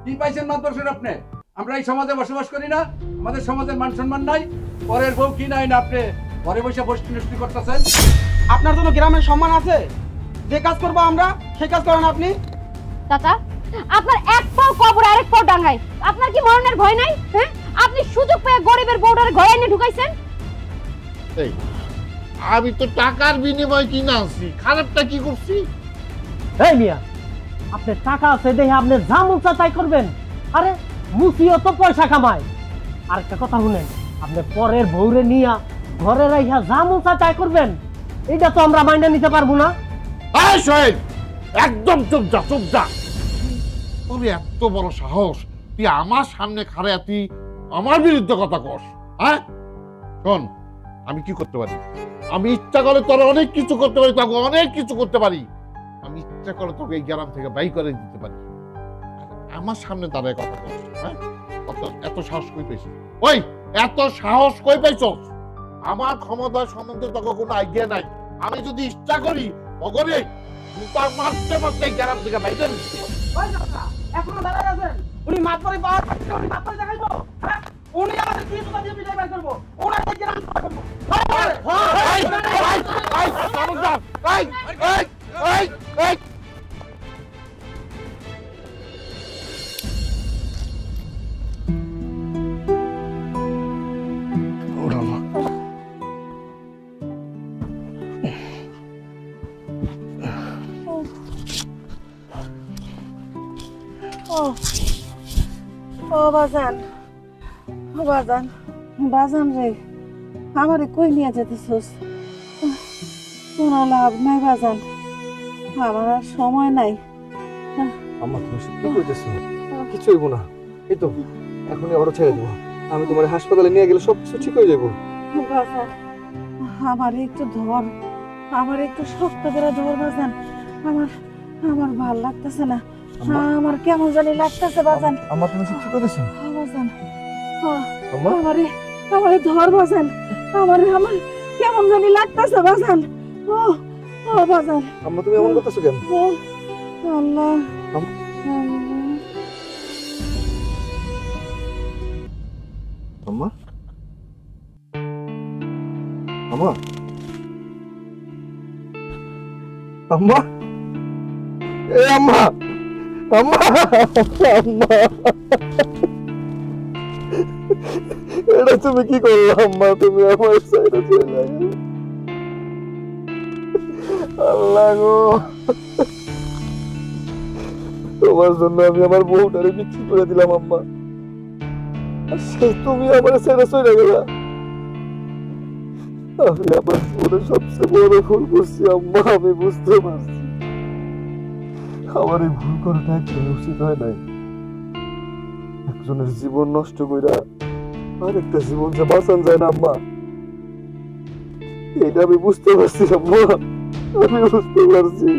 [SPEAKER 5] কি পাইছেন মাদ্রাসার আপনি? আমরা এই সমাজে বসবাস করি না? আমাদের সমাজের মান সম্মান নাই? পরের বউ কি নাই না আপনি ঘরে বসে বসতি নষ্টি করতেছেন?
[SPEAKER 13] আপনার জন্য গ্রামের সম্মান আছে? যে কাজ করবো আমরা সেই কাজ করেন আপনি।
[SPEAKER 12] চাচা, আপনার এক পাও কবর আরেক পাও ডাঙ্গায়, আপনার কি মরণের ভয় নাই? হ্যাঁ, আপনি সুযোগ পেয়ে গরিবের বউটারে ঘরে এনে ঢুকাইছেন।
[SPEAKER 10] এই আমি তো টাকার বিনিময়ে কিনে আনছি, খারাপটা কি করছি?
[SPEAKER 1] এই মিয়া আপনি টাকা আছে দেখে আপনি যা মন চায় তাই করবেন? আরে মুসিও তো পয়সা কামায়। আরেকটা কথা শুনেন, আপনি পরের বউরে নিয়া ঘরে রাইহা যা মন চায় তাই করবেন, এটা তো আমরা মাইনা নিতে পারবো না।
[SPEAKER 10] এই সোহেল, একদম চুপ যা, চুপ যা। তোর এত বড় সাহস, তুই আমার সামনে খাড়া তুই আমার বিরুদ্ধে কথা কস? হ্যাঁ শোন, আমি কি করতে পারি? আমি ইচ্ছা করলে তোর অনেক কিছু করতে পারি, তোকে অনেক কিছু করতে পারি। আমি ইচ্ছা করে তোকে এই গ্রাম থেকে বাই করে দিতে পারি। আমার সামনে দাঁড়ায় কথা কস? হ্যাঁ এত সাহস কই পাইছ? ওই এত সাহস কই পাইছ? আমার ক্ষমতা সম্বন্ধে তোকে কোনো আইডিয়া নাই। আমি যদি ইচ্ছা করি ওগরে জুতা মারতে মারতে গ্রাম থেকে বাই করে দিতে পারি।
[SPEAKER 13] এখনো দাঁড়ায় আছেন? উনি মাতবাড়ি পাওয়ার উনি মাতবাড়ি দেখাইবো? হ্যাঁ উনি আমাদের কি জুতা দিয়ে পিটাই বাই করবো? ওনাকে গ্রাম করবো।
[SPEAKER 9] ও বাজান, ও বাজান, বাজান রে, আমারে কই নিয়ে যেতেছিস? কোনো লাভ নাই বাজান, আমার আর সময় নাই।
[SPEAKER 11] আম্মা তুমি কি কইতেছো? কিছু হইব না, এই তো এখনই ওরা ছেড়ে দেবো। আমি তোমার হাসপাতালে নিয়ে গেলে সব কিছু ঠিক হয়ে যাবো।
[SPEAKER 9] বাজান আমার একটু ধর, আমার একটু শক্ত করে ধর বাজান। আমার আমার ভাল লাগতেছে না, আমার কেমন জানি লাগতেছে বাজান।
[SPEAKER 11] আম্মা তুমি ঠিক কইতেছো?
[SPEAKER 9] বাজান আমারে আমারে ধর বাজান, আমারে আমার কেমন জানি লাগতেছে বাজান। ও ও বাজান।
[SPEAKER 11] আম্মা তুমি এমন করতেছো কেন?
[SPEAKER 9] আল্লাহ
[SPEAKER 11] আম্মা, আম্মা, আম্মা, এ আম্মা, আম্মা, আম্মা, এটা তুমি কি করলে আম্মা? তুমি আমার সাইডে চলে গেলে। আল্লাহ গো,
[SPEAKER 14] তোমার জন্য আমি আমার বউটারে বিক্রি করে দিলাম আম্মা, আর সেই তুমি আমার ছেড়ে চলে গেলা। আমি আমার জীবনে সবচেয়ে বড় ভুল করছি আম্মা, আমি বুঝতে পারছি। আমার এই ভুল করাটা একদম উচিত হয় নাই। একজনের জীবন নষ্ট কইরা আরেকটা জীবন যে বাঁচান যায় না আম্মা, এটা আমি বুঝতে পারছি আম্মা, আমি বুঝতে পারছি।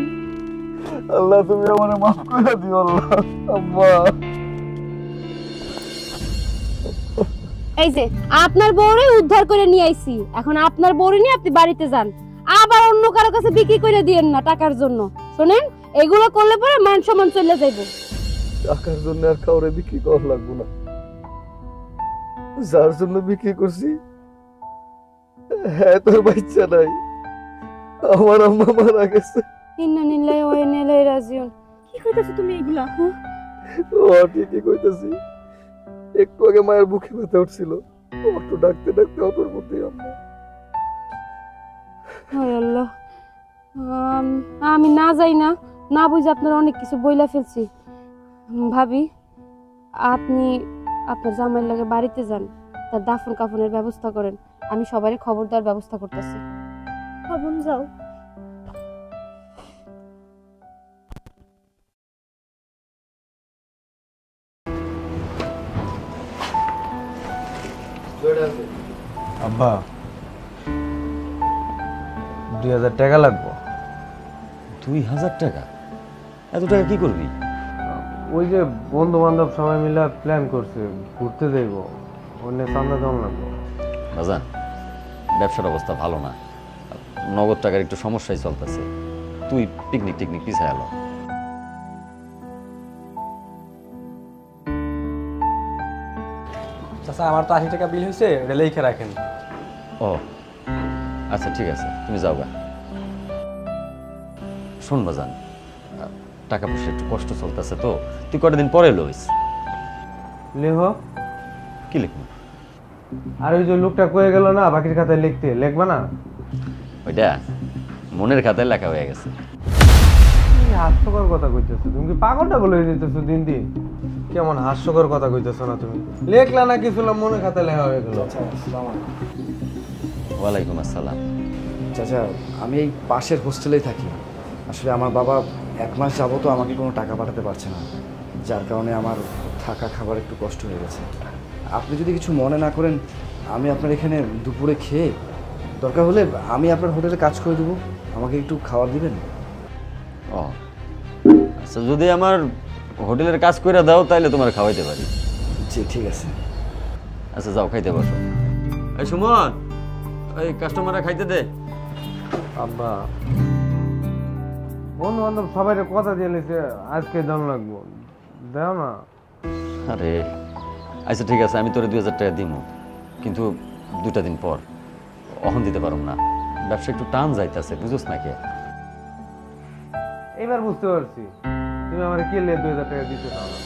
[SPEAKER 14] আল্লাহ তুমি আমার মাফ করে দিও আল্লাহ। আম্মা
[SPEAKER 12] এই যে আপনার বউরে উদ্ধার করে নিয়ে আইছি, এখন আপনার বউরে নিয়ে আপনি বাড়িতে যান, আবার অন্য কারো কাছে বিক্রি করে দিয়েন না টাকার জন্য। শোনেন, এগুলো করলে পরে মান সম্মান চলে যাইব।
[SPEAKER 14] টাকার জন্য আর কাউরে বিক্রি করা লাগবো না। যার জন্য বিক্রি করছি হ্যাঁ তোর বাচ্চা নাই, আমার আম্মা মারা গেছে।
[SPEAKER 12] ইন্না লিল্লাহি ওয়া ইন্না ইলাইহি রাজিউন।
[SPEAKER 2] কি কইতাছো তুমি এগুলা?
[SPEAKER 14] ও ঠিকই কইতাছি। একটু আগে মায়ের বুকে ব্যথা উঠছিল, অটো ডাকতে ডাকতে অটোর মধ্যে আম্মা।
[SPEAKER 12] হায় আল্লাহ, আমি না যাই না, না বুঝে আপনার অনেক কিছু বইলা ফেলছি। ভাবি, আপনি আপনার জামাইয়ের লাগে বাড়িতে যান, তার দাফন কাফনের ব্যবস্থা করেন, আমি সবারই খবর দেওয়ার ব্যবস্থা করতেছি।
[SPEAKER 2] বোন যাও।
[SPEAKER 8] আব্বা 2000 টাকা লাগবে।
[SPEAKER 15] 2000 টাকা? এত টাকা কি করবি?
[SPEAKER 8] ওই যে বন্ধু বান্ধব সবাই মিলে প্ল্যান করছে, ঘুরতে যাইব, অন্য চান্দা দেওয়া লাগবে।
[SPEAKER 15] বাজান, ব্যবসার অবস্থা ভালো না, নগদ টাকার একটু সমস্যাই চলতেছে। তুই পিকনিক টিকনিক পিছায় এলো।
[SPEAKER 13] চাচা, আমার তো 80 টাকা বিল হয়েছে, এটা লিখে রাখেন।
[SPEAKER 15] ও আচ্ছা, ঠিক আছে, তুমি যাও গা। শোন বাজান, টাকা পয়সা একটু কষ্ট চলতেছে তো, তুই কটা দিন পরে লইস।
[SPEAKER 8] লেহ
[SPEAKER 15] কি লিখবো?
[SPEAKER 8] আর ওই যে লোকটা কয়ে গেল না বাকির খাতায় লিখতে, লিখবা না?
[SPEAKER 15] ওইটা মনের খাতায় লেখা হয়ে গেছে।
[SPEAKER 8] হাস্যকর কথা কইতেছো তুমি, কি পাগলটা বলে দিতেছো দিন দিন? কেমন হাস্যকর কথা কইতেছো না তুমি? লেখলা না কিছু, মনের খাতায় লেখা হয়ে গেল।
[SPEAKER 15] ওয়ালাইকুম আসসালাম।
[SPEAKER 11] চাচা, আমি এই পাশের হোস্টেলেই থাকি। আসলে আমার বাবা 1 মাস যাবত আমাকে কোনো টাকা পাঠাতে পারছে না, যার কারণে আমার থাকা খাবার একটু কষ্ট হয়ে গেছে। আপনি যদি কিছু মনে না করেন, আমি আপনার এখানে দুপুরে খেয়ে, দরকার হলে আমি আপনার হোটেলে কাজ করে দেবো, আমাকে একটু খাবার দিবেন?
[SPEAKER 15] ও আচ্ছা, যদি আমার হোটেলের কাজ করে দাও তাহলে তোমার খাওয়াইতে পারি।
[SPEAKER 11] জি ঠিক আছে।
[SPEAKER 15] আচ্ছা যাও, খাইতে বসো। এই সুমন, ওই কাস্টমাররা খাইতে দে।
[SPEAKER 8] আব্বা, বন্ধু বান্ধব সবাই কথা দিয়ে নিছে আজকে দাম লাগবো, দাও না।
[SPEAKER 15] আরে আচ্ছা ঠিক আছে, আমি তোরে 2000 টাকা দিব, কিন্তু 2টা দিন পর। অহন দিতে পারব না, ব্যবসা একটু টান যাইতেছে, বুঝোস না কে?
[SPEAKER 8] এবার বুঝতে পারছি তুমি আমার কি 2000 টাকা দিতে চাও না।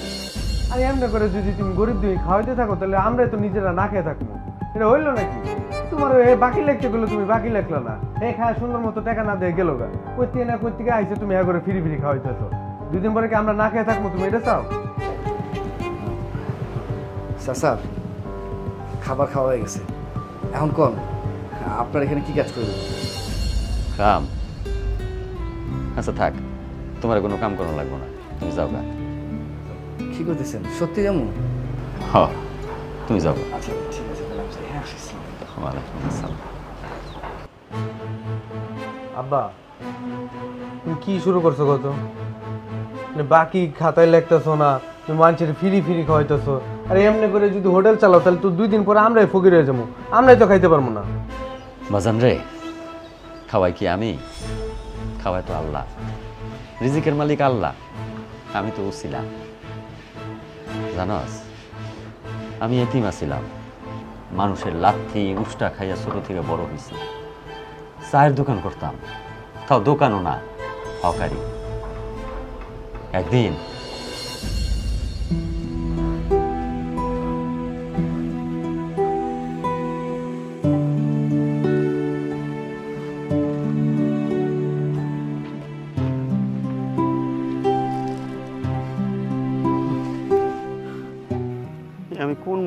[SPEAKER 8] আর এমনি করে যদি তুমি গরিব দুই খাওয়াইতে থাকো, তাহলে আমরা তো নিজেরা না খেয়ে থাকবো। এটা হইলো নাকি? তোমার বাকি লিখতে গেলো, তুমি বাকি লিখলো না, খায় সুন্দর মতো টাকা না দিয়ে গেলো গা, কই না কই থেকে আইসে তুমি করে ফিরি ফিরি খাওয়াইতেছো। 2 দিন পরে কি আমরা না খেয়ে থাকবো? তুমি এটা চাও?
[SPEAKER 11] চাচা, খাবার খাওয়া হয়ে গেছে, এখন কোন আপনার এখানে কি কাজ করবেন?
[SPEAKER 15] কাম? আচ্ছা থাক, তোমার কোনো কাম করানো লাগবে না, তুমি যাও গা।
[SPEAKER 11] কি করতেছেন? সত্যি যেমন?
[SPEAKER 15] হ্যাঁ, তুমি যাও।
[SPEAKER 11] আচ্ছা ঠিক আছে,
[SPEAKER 15] ওয়ালাইকুম আসসালাম।
[SPEAKER 8] আব্বা, তুমি কি শুরু করছো কত? বাকি খাতায় লিখতেছো না, তুমি মানুষের ফিরি ফিরি খাওয়াইতেছো। আর এমনি করে যদি হোটেল চালাও, তাহলে তো 2 দিন পরে আমরাই ফকির হয়ে যাবো, আমরাই তো খাইতে পারবো না।
[SPEAKER 15] বাজান রে, খাওয়াই কি আমি? খাওয়াই তো আল্লাহ, রিজিকের মালিক আল্লাহ, আমি তো উছিলা। জানাস, আমি এতিম আছিলাম, মানুষের লাথি উষ্টা খাইয়া ছোট থেকে বড় হয়েছি। চায়ের দোকান করতাম, তাও দোকানও না, হকারি। একদিন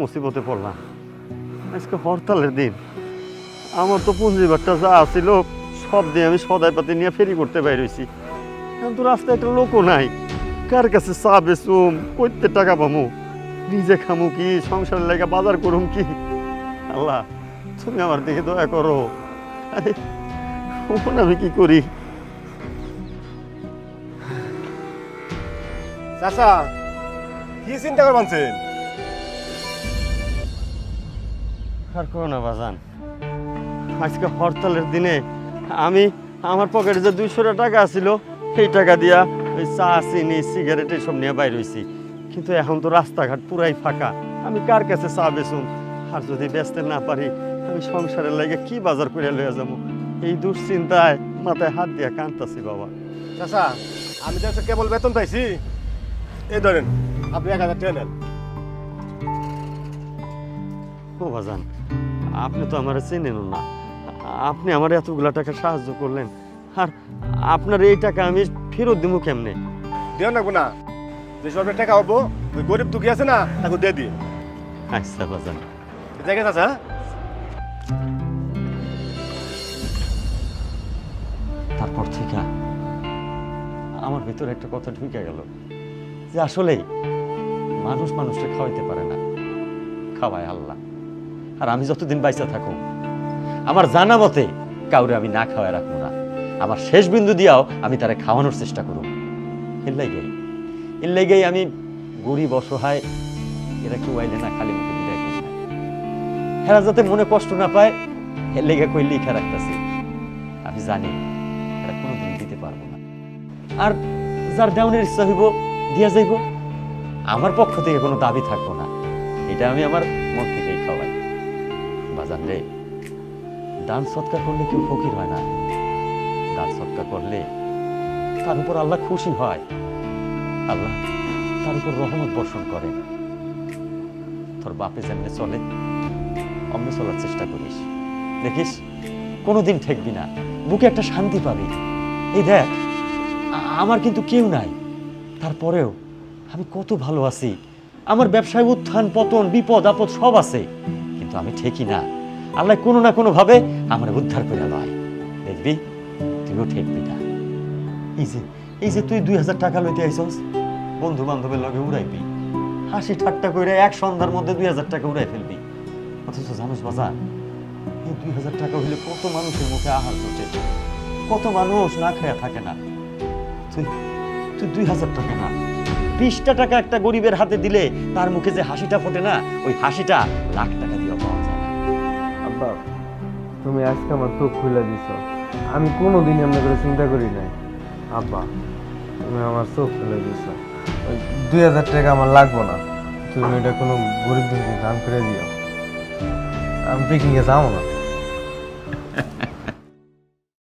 [SPEAKER 15] মুসিবতে পড়লাম। আজকে হরতালের দিন, আমার তো পুঁজিবারটা যা আছিল সব দিয়ে আমি সদাই পাতি নিয়ে ফেরি করতে বাইর হইছি। এখন তো রাস্তায় একটা লোকও নাই, কার কাছে চা বেচুম, কইতে টাকা পামু, নিজে খামু কি, সংসার লাগা বাজার করুম কি? আল্লাহ তুমি আমার দিকে দয়া করো। আরে এখন আমি কি করি?
[SPEAKER 16] চাচা কি চিন্তা করবানছেন?
[SPEAKER 15] আর করো না বাজান, আজকে হরতালের দিনে আমি আমার পকেটে যে 200 টাকা আছিল সেই টাকা দিয়া ওই চা চিনি সিগারেট এসব নিয়ে বাইর হইছি। কিন্তু এখন তো রাস্তাঘাট পুরাই ফাঁকা, আমি কার কাছে চা বেচুম? আর যদি বেচতে না পারি আমি সংসারের লাগে কি বাজার করে লইয়া যাবো? এই দুশ্চিন্তায় মাথায় হাত দিয়া কাঁদতাছি বাবা।
[SPEAKER 16] চাচা আমি তো কেবল বেতন পাইছি, এই ধরেন আপনি 1000 টাকা নেন।
[SPEAKER 15] ও বাজান, আপনি তো আমার চেনেন না, আপনি আমার এতগুলা টাকা সাহায্য করলেন, আর আপনার এই টাকা আমি ফেরত দিব কেমনে?
[SPEAKER 16] দেও না গুনা, যে সব টাকা হবো ওই গরিব দুঃখী আছে না তাকে দিয়ে দিন।
[SPEAKER 15] আচ্ছা বাজান,
[SPEAKER 16] জায়গা চাচা।
[SPEAKER 15] তারপর থেকে আমার ভিতরে একটা কথা ঢুকে গেল যে আসলেই মানুষ মানুষকে খাওয়াইতে পারে না, খাওয়ায় আল্লাহ। আর আমি যতদিন বাইচা থাকো আমার জানা মতে কাউরে আমি না খাওয়াই রাখবো না, আমার শেষ বিন্দু দিয়াও আমি তারে খাওয়ানোর চেষ্টা করব। এর লাইগাই আমি গরিব অসহায় এরা কেউ আইলে না খালি মুখে বিদায় করি না, এরা যাতে মনে কষ্ট না পায় এর লেগে কই লিখা রাখতেছি। আমি জানি এরা কোনোদিন দিতে পারবো না, আর যার দেওয়ানের ইচ্ছা হইব দিয়া যাইব, আমার পক্ষ থেকে কোনো দাবি থাকবো না, এটা আমি আমার মন থেকেই খাওয়াই। বাজান রে, দান সৎকার করলে কেউ ফকির হয় না, দান সৎকার করলে তার উপর আল্লাহ খুশি হয়, আল্লাহ তার উপর রহমত বর্ষণ করেন। তোর বাপে যেমনি চলে অমনি চলার চেষ্টা করিস, দেখিস কোনোদিন ঠেকবি না, বুকে একটা শান্তি পাবি। এই দেখ আমার কিন্তু কেউ নাই, তারপরেও আমি কত ভালো আছি, আমার ব্যবসায় উত্থান পতন বিপদ আপদ সব আছে, কিন্তু আমি ঠেকি না। আল্লাহ কোনো না কোনো ভাবে আমার উদ্ধার করে লয়, দেখবি তুইও ঠেকবি না। এই যে তুই 2000 টাকা লইতে আইছস, বন্ধু বান্ধবের লগে উড়াইবি, হাসি ঠাট্টা করে এক সন্ধ্যার মধ্যে 2000 টাকা উড়াই ফেলবি। অথচ জানোস বাজার, এই 2000 টাকা হইলে কত মানুষের মুখে আহার জোটে, কত মানুষ না খেয়ে থাকে না। তুই 2000 টাকা না, 20টা টাকা একটা গরিবের হাতে দিলে তার মুখে যে হাসিটা ফোটে না, ওই হাসিটা লাখ টাকা দিয়েও পাওয়া যায় না।
[SPEAKER 8] আব্বা তুমি আজকে আমার চোখ খুলে দিছ, আমি কোনোদিন এমনি করে চিন্তা করি নাই। আব্বা তুমি আমার চোখ খুলে দিছ, 2000 টাকা আমার লাগবো না, তুমি এটা কোনো গরিব দুঃখী দান করে দিও, আমি পিকনিকে যাবো না।